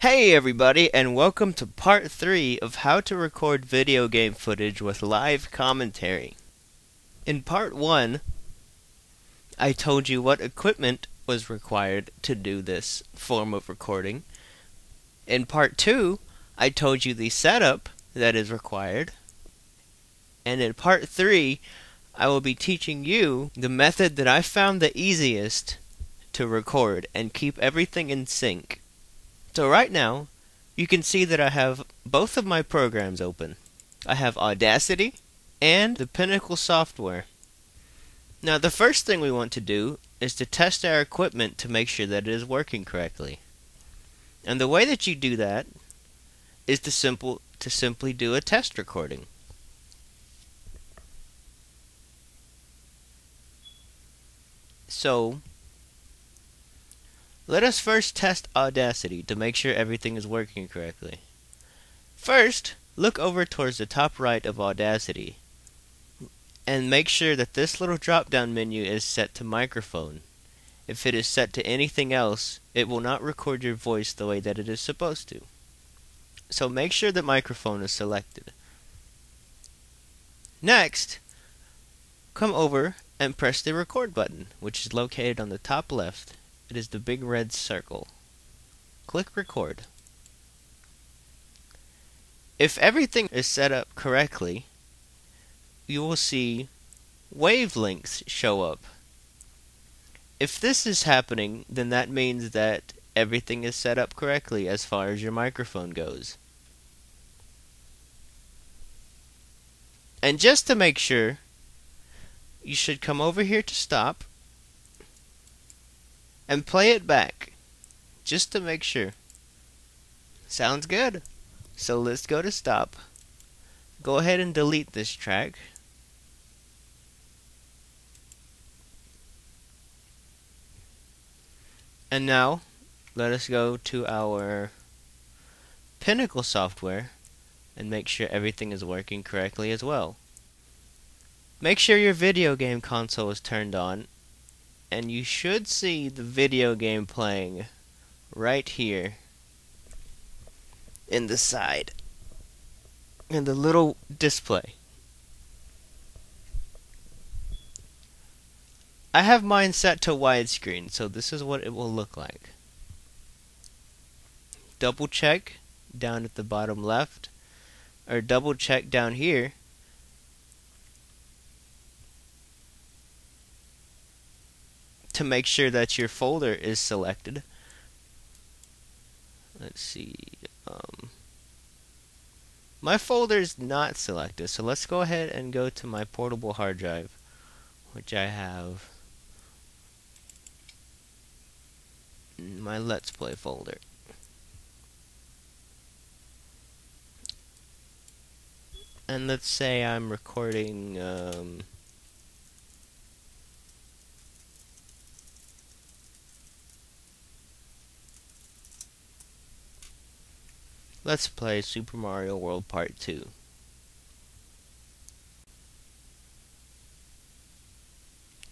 Hey everybody, and welcome to part 3 of how to record video game footage with live commentary. In part 1, I told you what equipment was required to do this form of recording. In part 2, I told you the setup that is required. And in part 3, I will be teaching you the method that I found the easiest to record and keep everything in sync. So right now, you can see that I have both of my programs open. I have Audacity and the Pinnacle software. Now the first thing we want to do is to test our equipment to make sure that it is working correctly. And the way that you do that is to simply do a test recording. So let us first test Audacity to make sure everything is working correctly. First, look over towards the top right of Audacity and make sure that this little drop-down menu is set to microphone. If it is set to anything else, it will not record your voice the way that it is supposed to. So make sure that microphone is selected. Next, come over and press the record button, which is located on the top left. It is the big red circle. Click record. If everything is set up correctly, you will see wavelengths show up. If this is happening, then that means that everything is set up correctly as far as your microphone goes. And just to make sure, you should come over here to stop and play it back, just to make sure. Sounds good. So let's go to stop. Go ahead and delete this track. And now, let us go to our Pinnacle software and make sure everything is working correctly as well. Make sure your video game console is turned on, and you should see the video game playing right here in the side, in the little display. I have mine set to widescreen, so this is what it will look like. Double check down at the bottom left, or double check down here to make sure that your folder is selected. Let's see. My folder is not selected, so let's go ahead and go to my portable hard drive, which I have my Let's Play folder. And let's say I'm recording Let's play Super Mario World Part 2.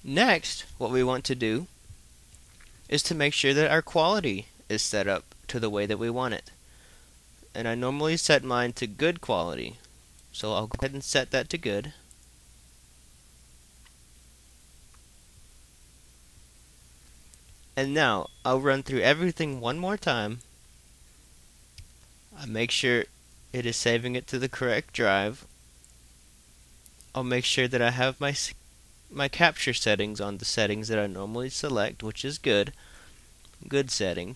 Next, what we want to do is to make sure that our quality is set up to the way that we want it. And I normally set mine to good quality. So I'll go ahead and set that to good. And now, I'll run through everything one more time. I make sure it is saving it to the correct drive. I'll make sure that I have my capture settings on the settings that I normally select, which is good setting.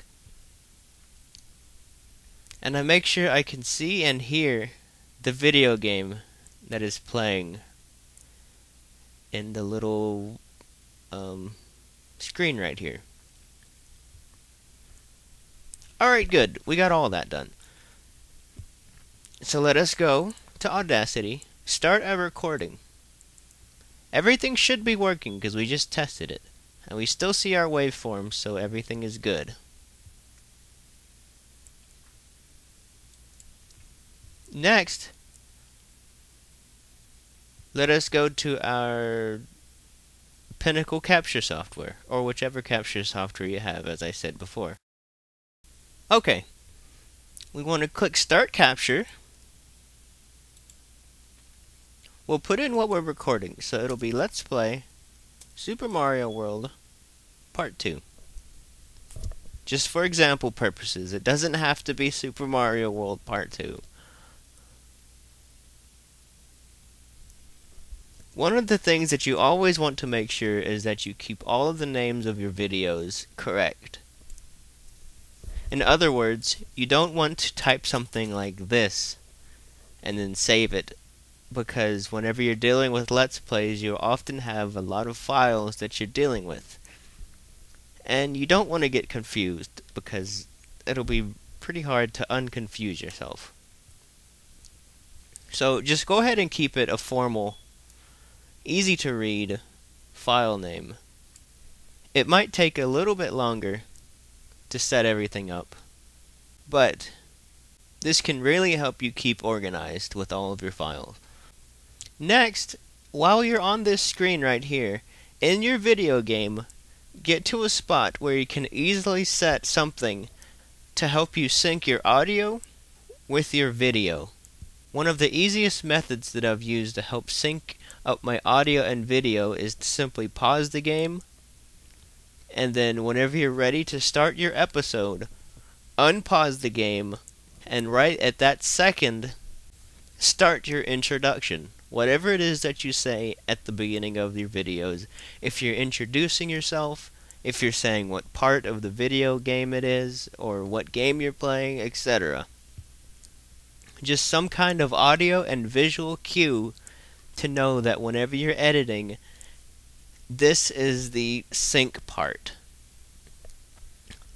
And I make sure I can see and hear the video game that is playing in the little screen right here. Alright, good. We got all that done. So let us go to Audacity, start our recording. Everything should be working because we just tested it. And we still see our waveforms, so everything is good. Next, let us go to our Pinnacle capture software, or whichever capture software you have, as I said before. Okay, we want to click Start Capture. We'll put in what we're recording, so it'll be Let's Play Super Mario World Part 2. Just for example purposes, it doesn't have to be Super Mario World Part 2. One of the things that you always want to make sure is that you keep all of the names of your videos correct. In other words, you don't want to type something like this and then save it, because whenever you're dealing with Let's Plays, you'll often have a lot of files that you're dealing with. And you don't want to get confused, because it'll be pretty hard to unconfuse yourself. So just go ahead and keep it a formal, easy to read file name. It might take a little bit longer to set everything up, but this can really help you keep organized with all of your files. Next, while you're on this screen right here, in your video game, get to a spot where you can easily set something to help you sync your audio with your video. One of the easiest methods that I've used to help sync up my audio and video is to simply pause the game, and then whenever you're ready to start your episode, unpause the game, and right at that second, start your introduction. Whatever it is that you say at the beginning of your videos, if you're introducing yourself, if you're saying what part of the video game it is, or what game you're playing, etc. Just some kind of audio and visual cue to know that whenever you're editing, this is the sync part.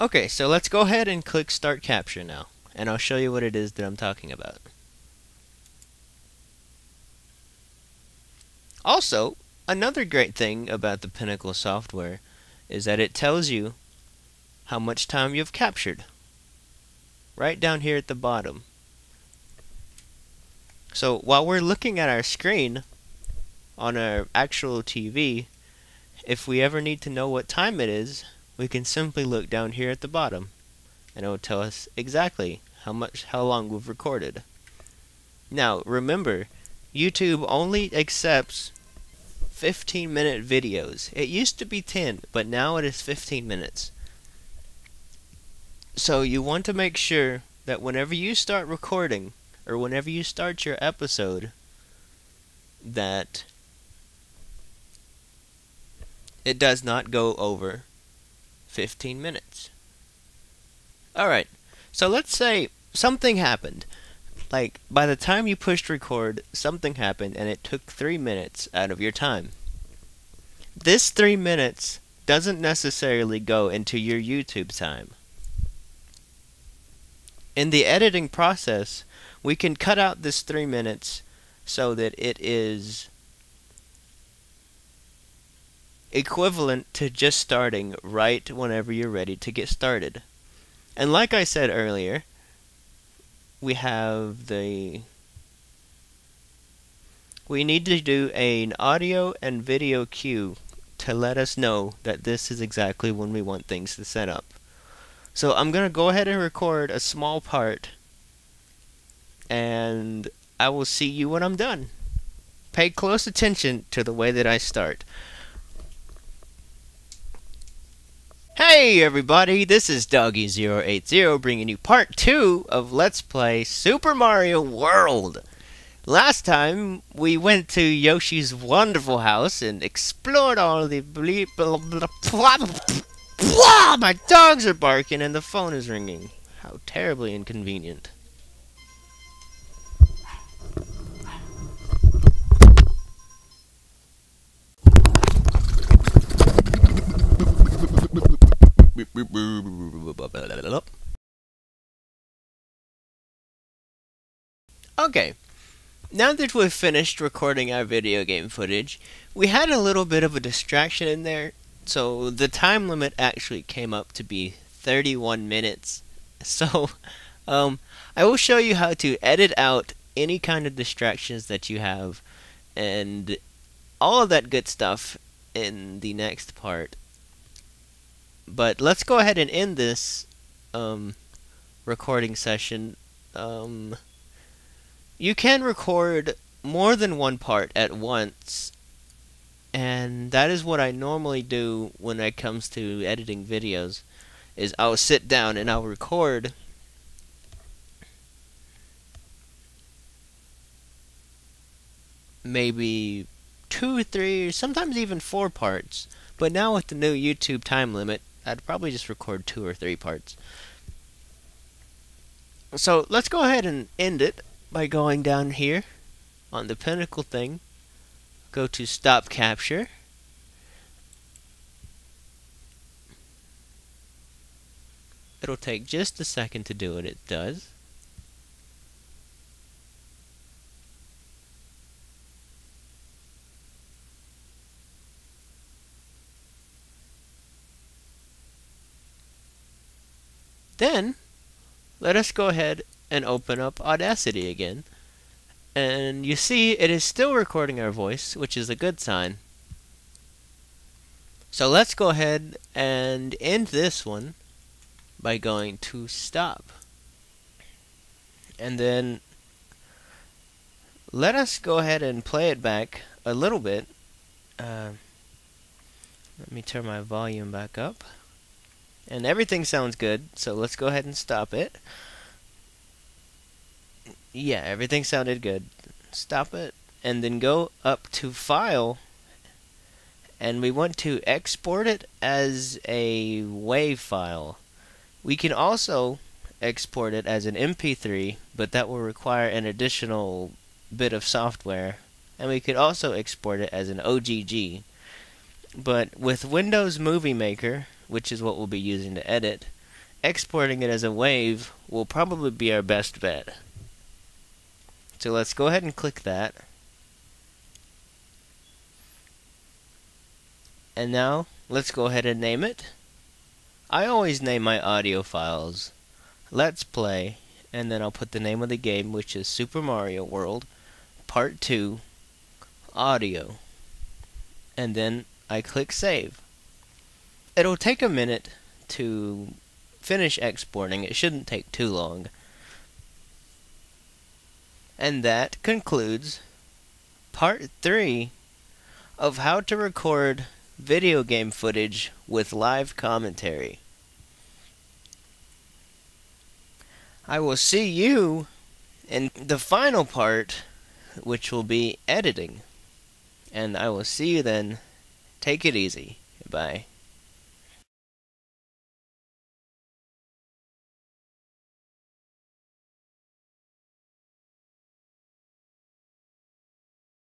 Okay, so let's go ahead and click Start Capture now, and I'll show you what it is that I'm talking about. Also, another great thing about the Pinnacle software is that it tells you how much time you've captured, right down here at the bottom. So while we're looking at our screen on our actual TV, if we ever need to know what time it is, we can simply look down here at the bottom, and it will tell us exactly how long we've recorded. Now remember, YouTube only accepts 15-minute videos. It used to be 10, but now it is 15 minutes. So you want to make sure that whenever you start recording, or whenever you start your episode, that it does not go over 15 minutes. Alright, so let's say something happened. Like, by the time you pushed record, something happened and it took 3 minutes out of your time. This 3 minutes doesn't necessarily go into your YouTube time. In the editing process, we can cut out this 3 minutes so that it is equivalent to just starting right whenever you're ready to get started. And like I said earlier, we need to do an audio and video cue to let us know that this is exactly when we want things to set up. So I'm going to go ahead and record a small part, and I will see you when I'm done. Pay close attention to the way that I start. Hey everybody, this is Doggy080 bringing you part 2 of Let's Play Super Mario World. Last time we went to Yoshi's wonderful house and explored all the my dogs are barking and the phone is ringing. How terribly inconvenient. Okay, now that we've finished recording our video game footage, we had a little bit of a distraction in there, so the time limit actually came up to be 31 minutes. So, I will show you how to edit out any kind of distractions that you have, and all of that good stuff in the next part. But let's go ahead and end this recording session You can record more than one part at once, and that is what I normally do when it comes to editing videos. Is I'll sit down and I'll record maybe 2, 3, sometimes even 4 parts. But now with the new YouTube time limit, I'd probably just record 2 or 3 parts. So let's go ahead and end it by going down here on the pinnacle thing. Go to stop capture. It'll take just a second to do what it does. Then, let us go ahead and open up Audacity again. And you see it is still recording our voice, which is a good sign. So let's go ahead and end this one by going to stop. And then let us go ahead and play it back a little bit. Let me turn my volume back up. And everything sounds good, so let's go ahead and stop it. Yeah, everything sounded good. Stop it, and then go up to File, and we want to export it as a WAV file. We can also export it as an MP3, but that will require an additional bit of software. And we could also export it as an OGG. But with Windows Movie Maker, which is what we'll be using to edit, exporting it as a WAV will probably be our best bet. So let's go ahead and click that. And now, let's go ahead and name it. I always name my audio files Let's Play, and then I'll put the name of the game, which is Super Mario World Part 2 Audio. And then I click Save. It'll take a minute to finish exporting. It shouldn't take too long. And that concludes Part 3 of how to record video game footage with live commentary. I will see you in the final part, which will be editing. And I will see you then. Take it easy. Bye.